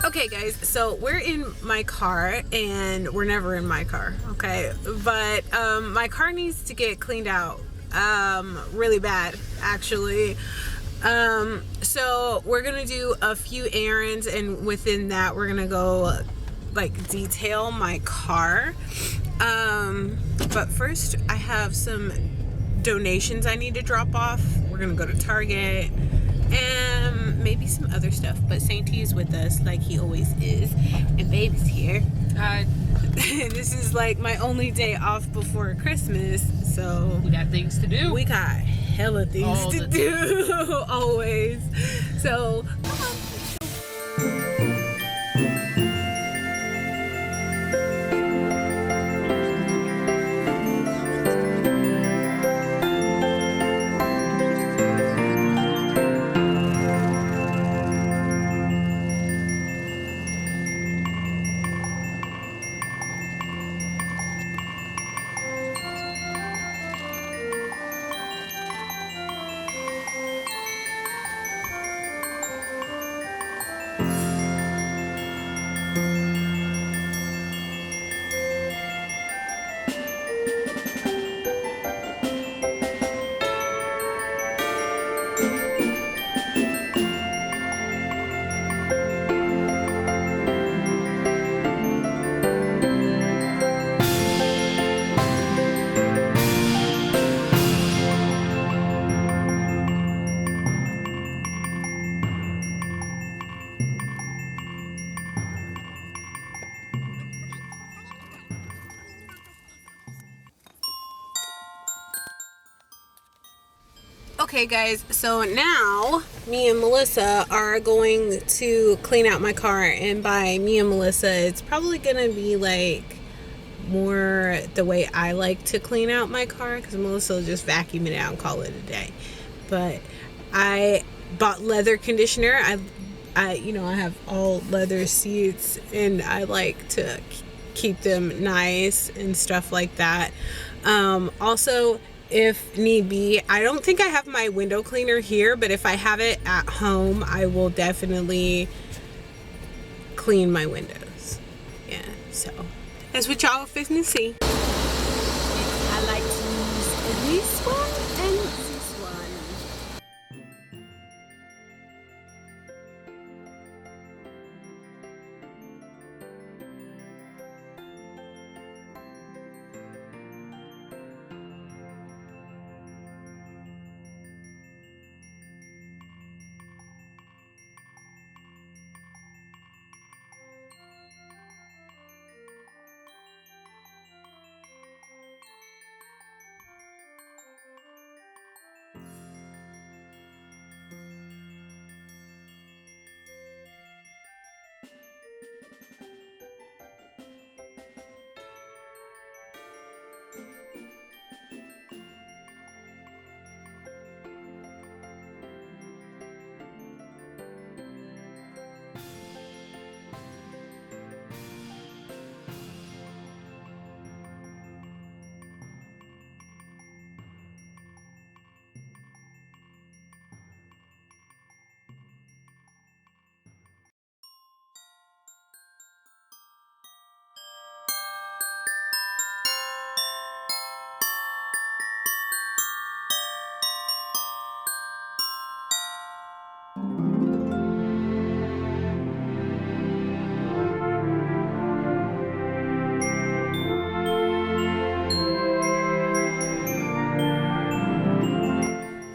Okay guys, so we're in my car and we're never in my car, okay? But my car needs to get cleaned out really bad actually. So we're gonna do a few errands, and within that we're gonna go like detail my car. But first I have some donations I need to drop off. We're gonna go to Target and maybe some other stuff, but Saint T is with us like he always is, and Baby's here. This is like my only day off before Christmas, so we got things to do. We got hella things to do always. So come on. Okay guys, so now me and Melissa are going to clean out my car, and by me and Melissa it's probably gonna be like more the way I like to clean out my car, because Melissa will just vacuum it out and call it a day. But I bought leather conditioner. I you know, I have all leather seats and I like to keep them nice and stuff like that. Also, if need be, I don't think I have my window cleaner here, but if I have it at home, I will definitely clean my windows. Yeah, so that's what y'all finna see. I like to use this one and this one.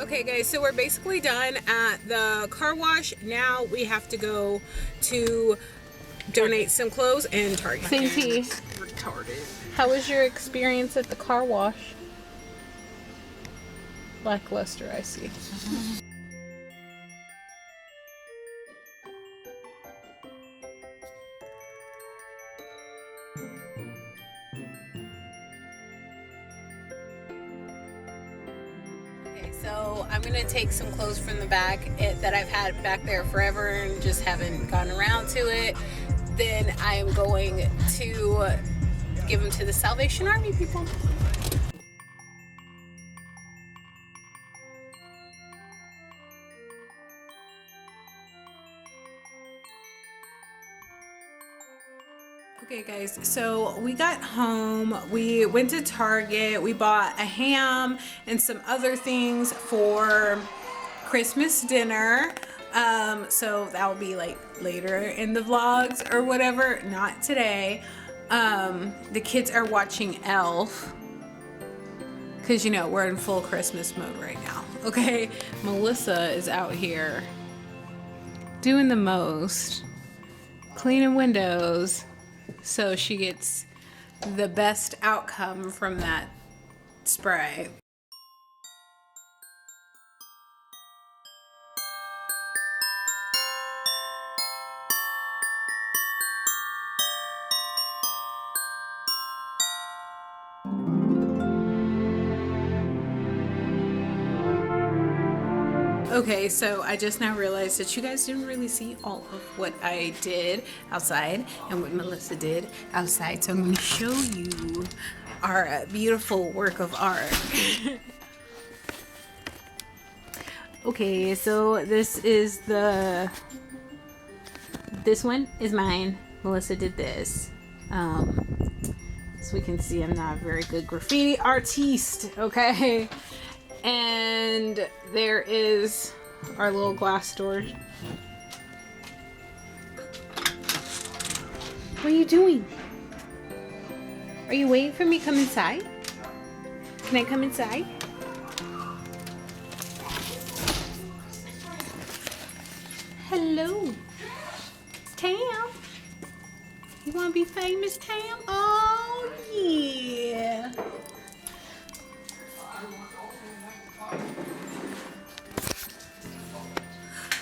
Okay guys, so we're basically done at the car wash. Now we have to go to donate some clothes in Target. Saint T, retarded. How was your experience at the car wash? Lackluster, I see. So I'm gonna take some clothes from the back that I've had back there forever and just haven't gotten around to it. Then I am going to give them to the Salvation Army people. Okay guys, so we got home, we went to Target, we bought a ham and some other things for Christmas dinner. So that will be like later in the vlogs or whatever, not today. The kids are watching Elf because you know we're in full Christmas mode right now. Okay, Melissa is out here doing the most, cleaning windows, so she gets the best outcome from that spray. Okay, so I just now realized that you guys didn't really see all of what I did outside and what Melissa did outside. So I'm going to show you our beautiful work of art. Okay, so this one is mine. Melissa did this. So we can see I'm not a very good graffiti artiste, okay? And there is our little glass door. What are you doing? Are you waiting for me to come inside? Can I come inside? Hello. Tam. You want to be famous, Tam? Oh, yeah.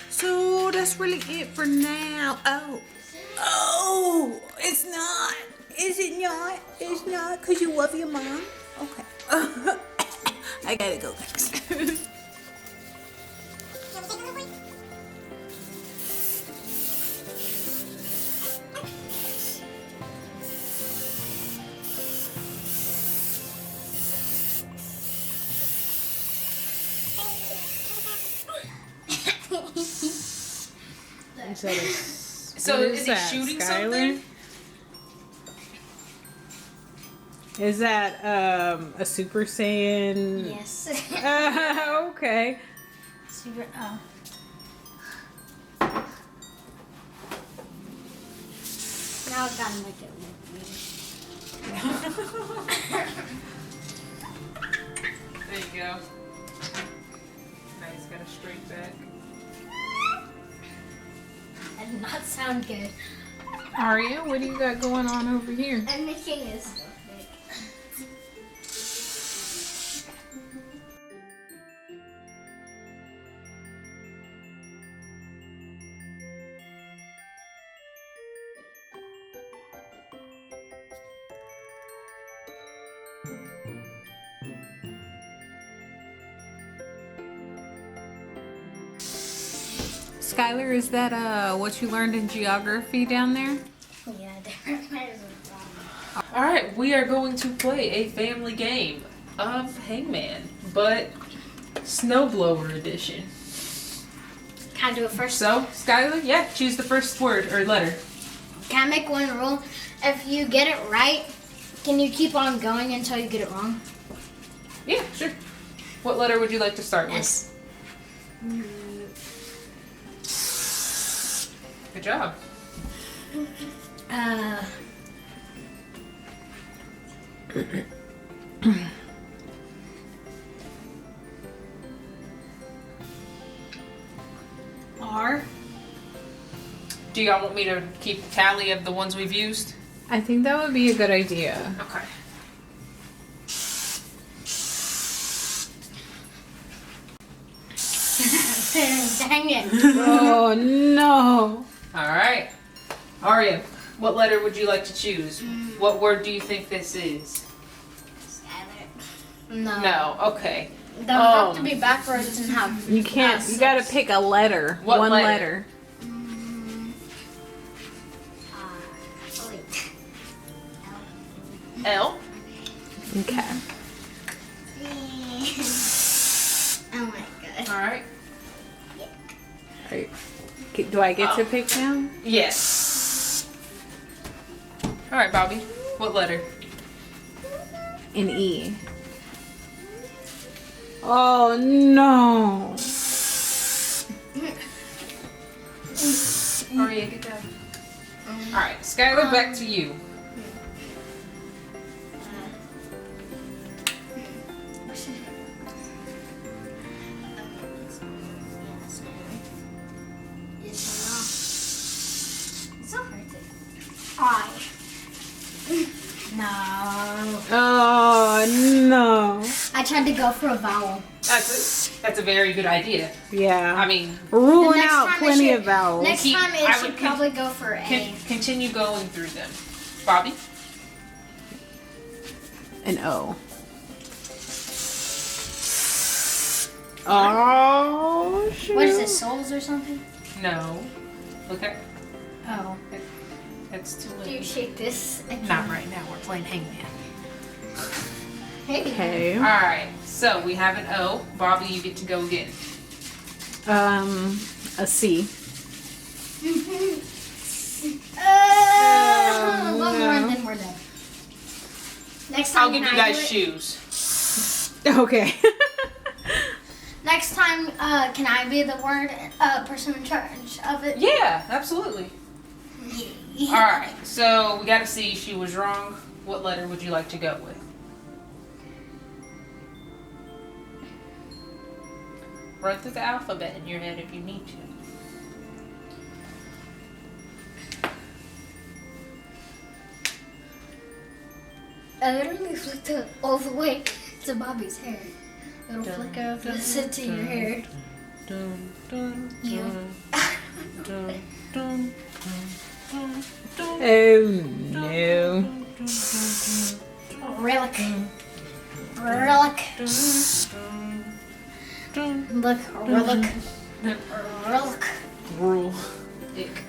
So that's really it for now. Oh, it's not. Is it not? It's not because you love your mom? Okay. I gotta go, guys. So is he shooting something? Is that a Super Saiyan? Yes. Okay. Super. Oh. Now I've got to make it look There you go. Now he's got a straight back. That did not sound good. Aria, what do you got going on over here? I'm making this. Skylar, is that what you learned in geography down there? Yeah, different players are fun. Alright, we are going to play a family game of Hangman, but Snowblower edition. Can I do it first? So, Skylar, yeah, choose the first word or letter. Can I make one rule? If you get it right, can you keep on going until you get it wrong? Yeah, sure. What letter would you like to start with? S. Good job. R. Do y'all want me to keep a tally of the ones we've used? I think that would be a good idea. Okay. Dang it. Oh no. Alright. Aria, what letter would you like to choose? What word do you think this is? Skylar. No. No, okay. They'll have to be backwards and have. You can't. You gotta pick a letter. What One letter? Wait. L? Okay. Oh my god. Alright. Right. Do I get to pick now? Yes. All right, Bobby. What letter? An E. Oh no. Aria, get down. All right, Skylar, back to you. I. No. Oh no. I tried to go for a vowel. That's a very good idea. Yeah. I mean, ruling out plenty of vowels. Next time it should probably go for A. Continue going through them. Bobby? An O. Oh shoot. What is it, souls or something? No. Okay. Oh. That's too Do you late. shake this? Not right now. We're playing Hangman. Hey. Okay. All right. So we have an O. Bobby, you get to go again. A C. One more no. and then we're done. Next time I'll give you can I guys do it? shoes. Okay. Next time, can I be the word person in charge of it? Yeah, absolutely. Yeah. All right. So we got to see. She was wrong. What letter would you like to go with? Run through the alphabet in your head if you need to. I literally flicked it all the way to Bobby's hair. It'll flick over this into your hair. Dun, dun, You. dun, dun, dun, dun, Oh no. Relic. Relic. Look, relic. Relic. Rule. Ick.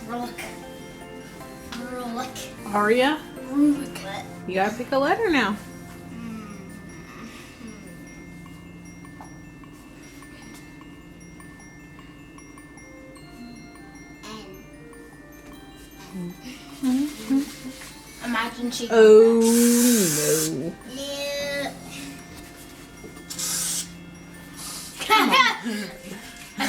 Relic. Relic. Aria, Relic. you gotta pick a letter now. Imagine she. Oh no. Yeah.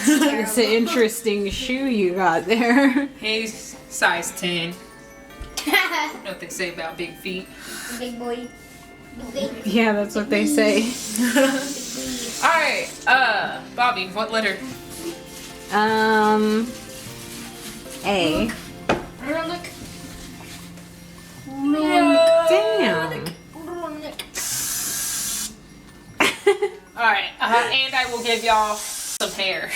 It's an interesting shoe you got there. He's size 10. You know what they say about big feet. Big boy. Big Yeah, that's what they say. All right. Bobby, what letter? A. Relic. Damn. All right. And I will give y'all some hair.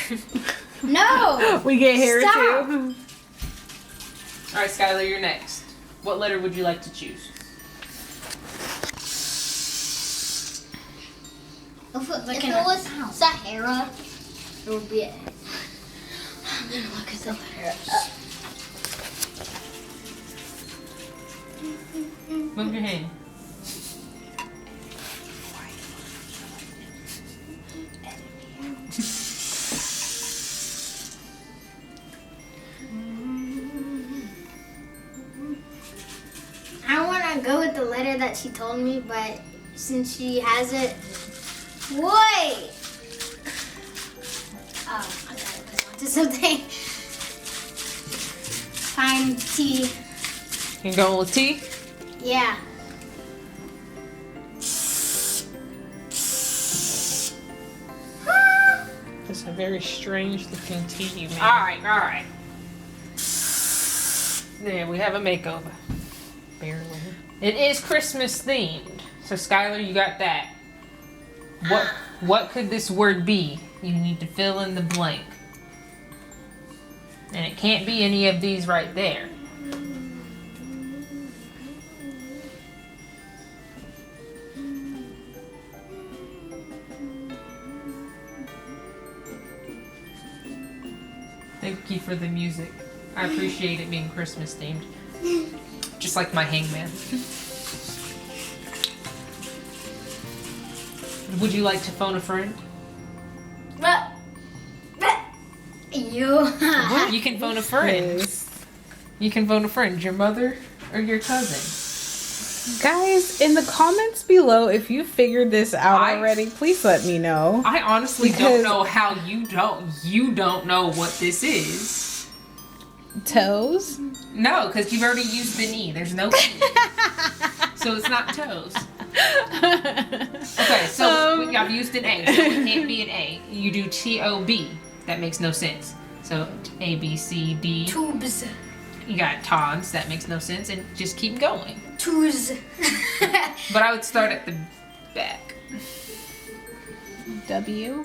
No. We get hair Stop. too. All right, Skylar, you're next. What letter would you like to choose? If it was Sahara, it would be it. I'm gonna look at the letter up. Move your hand. I want to go with the letter that she told me, but since she has it, wait. Oh, I gotta put on to something. Fine T. You going with T? Yeah. That's a very strange looking T you made. All right. There, we have a makeover. Barely. It is Christmas themed. So Skylar, you got that. What could this word be? You need to fill in the blank. And it can't be any of these right there. Thank you for the music. I appreciate it being Christmas themed. Just like my hangman. Would you like to phone a friend? You. You can phone a friend. Yes. You can phone a friend. Your mother, or your cousin? Guys, in the comments below, if you figured this out I- already, please let me know. I honestly Because- don't know how you don't know what this is. Toes? No, because you've already used the knee. There's no E. So it's not toes. Okay, so I've used an A, so it can't be an A. You do T-O-B. That makes no sense. So A, B, C, D. Tubes. You got Tods. That makes no sense. And just keep going. Toes. But I would start at the back. W?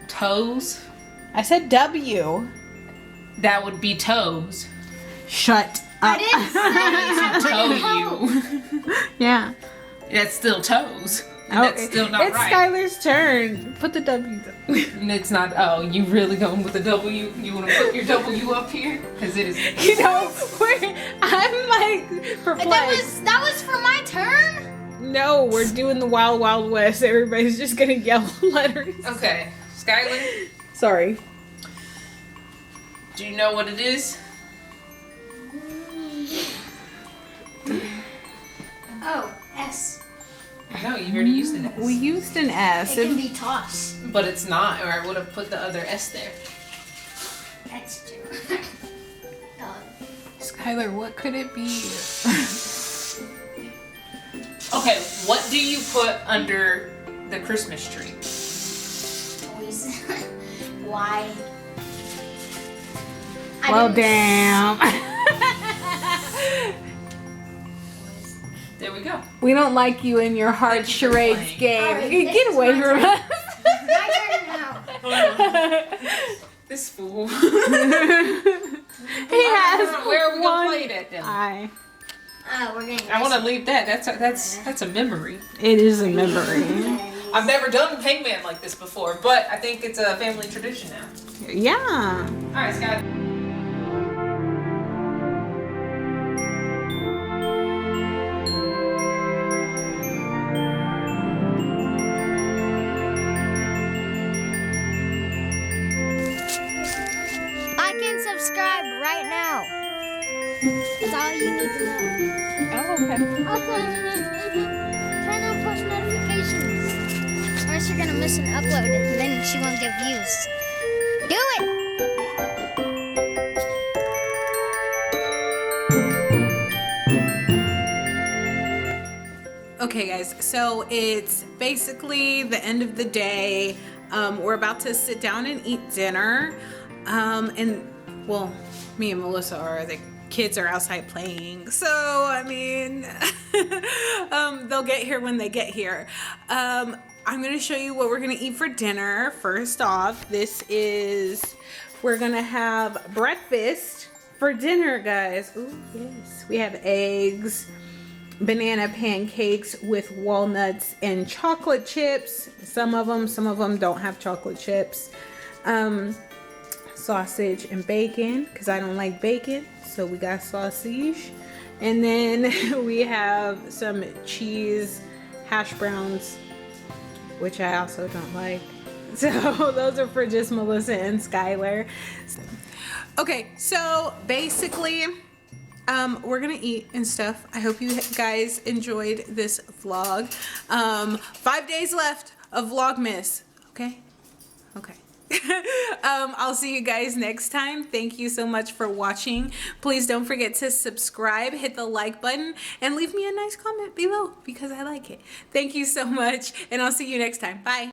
Toes. I said W. That would be toes. Shut I up. didn't say Toe you. Yeah. That's still toes. And Oh, that's still not it's right. Skylar's turn. Put the W down. And it's not. Oh, you really going with the W? You want to put your W up here? Because it is. You know, I'm like perplexed. That was for my turn? No, we're doing the Wild Wild West. Everybody's just gonna yell letters. Okay, Skylar, Sorry. do you know what it is? Oh, S. No, you already used an S. We used an S. It can be toss. But it's not, or I would have put the other S there. That's true. Skylar, what could it be? Okay, what do you put under the Christmas tree? Toys. Why? Well, damn. There we go. We don't like you in your hard charades playing. game. Alright, You this get is away my from turn. us. My turn now. This fool. He has Where are we one gonna play it at then? eye. We're getting. I want to leave that. That's a memory. It is a memory. I've never done Hangman like this before, but I think it's a family tradition now. Yeah. All right, Scott. Like and subscribe right now. That's all you need to know. Oh, okay. Also, turn on push notifications. Or else you're gonna miss an upload and then she won't get views. Do it! Okay, guys, so it's basically the end of the day. We're about to sit down and eat dinner. And, well, me and Melissa are. The kids are outside playing. So, I mean, they'll get here when they get here. I'm going to show you what we're going to eat for dinner. First off, we're going to have breakfast for dinner, guys. Ooh, yes. We have eggs, banana pancakes with walnuts and chocolate chips. Some of them don't have chocolate chips. Sausage and bacon, because I don't like bacon, so we got sausage. And then we have some cheese hash browns, which I also don't like. So those are for just Melissa and Skylar. Okay, so basically we're gonna eat and stuff. I hope you guys enjoyed this vlog. 5 days left of Vlogmas. Okay. I'll see you guys next time. Thank you so much for watching. Please don't forget to subscribe, hit the like button, and leave me a nice comment below because I like it. Thank you so much, and I'll see you next time. Bye.